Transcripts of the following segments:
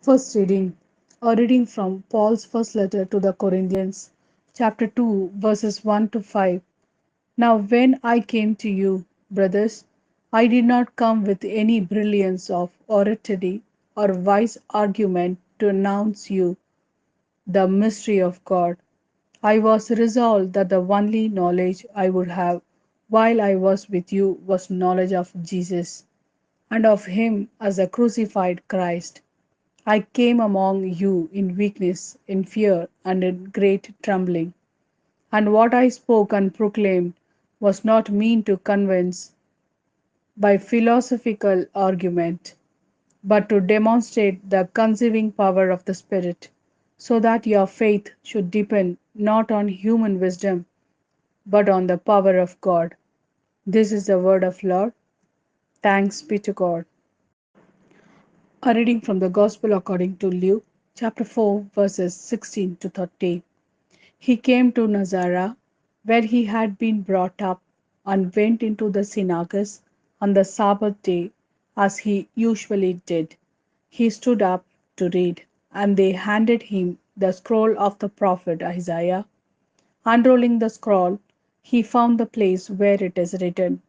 First reading. A reading from Paul's first letter to the Corinthians, chapter 2, verses 1 to 5. Now, when I came to you, brothers, I did not come with any brilliance of oratory or wise argument to announce you the mystery of God. I was resolved that the only knowledge I would have while I was with you was knowledge of Jesus and of Him as a crucified Christ. I came among you in weakness, in fear, and in great trembling. And what I spoke and proclaimed was not mean to convince by philosophical argument, but to demonstrate the conceiving power of the Spirit, so that your faith should depend not on human wisdom, but on the power of God. This is the word of Lord. Thanks be to God. A reading from the Gospel according to Luke, chapter 4, verses 16 to 30. He came to Nazareth, where he had been brought up, and went into the synagogues on the Sabbath day, as he usually did. He stood up to read, and they handed him the scroll of the prophet Isaiah. Unrolling the scroll, he found the place where it is written,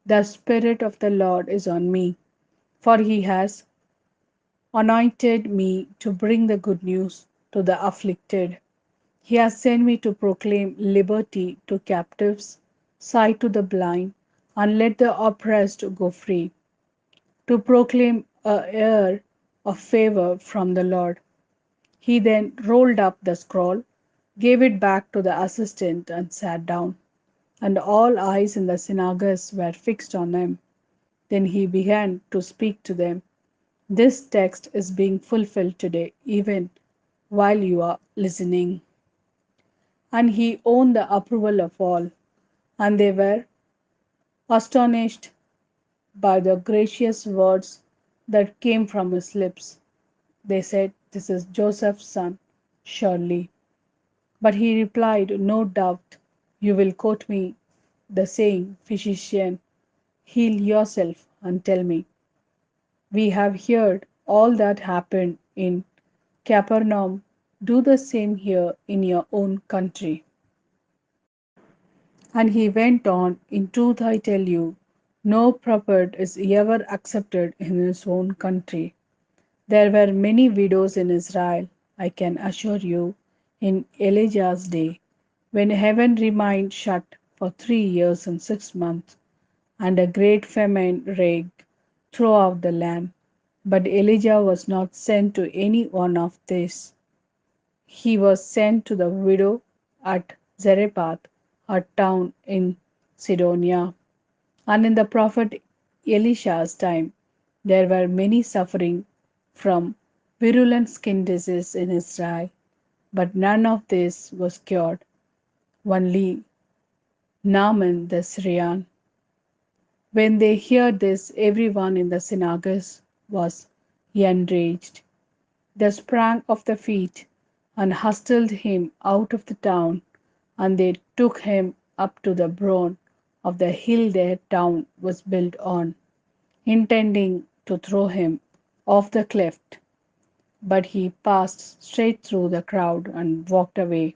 "The Spirit of the Lord is on me, for he has anointed me to bring the good news to the afflicted. He has sent me to proclaim liberty to captives, sight to the blind, and let the oppressed go free, to proclaim a year of favor from the Lord." He then rolled up the scroll, gave it back to the assistant, and sat down. And all eyes in the synagogues were fixed on him. Then he began to speak to them. This text is being fulfilled today, even while you are listening. And he owned the approval of all, and they were astonished by the gracious words that came from his lips. They said, "This is Joseph's son, surely." But he replied, "No doubt you will quote me the saying, 'Physician, heal yourself and tell me.' We have heard all that happened in Capernaum. Do the same here in your own country." And he went on, "In truth I tell you, no prophet is ever accepted in his own country. There were many widows in Israel, I can assure you, in Elijah's day, when heaven remained shut for 3 years and 6 months, and a great famine raged throughout the land. But Elijah was not sent to any one of these. He was sent to the widow at Zarephath, a town in Sidonia. And in the prophet Elisha's time, there were many suffering from virulent skin disease in Israel, but none of this was cured. Only Naaman the Syrian. When they heard this, everyone in the synagogues was enraged. They sprang off their feet and hustled him out of the town, and they took him up to the brow of the hill their town was built on, intending to throw him off the cliff. But he passed straight through the crowd and walked away.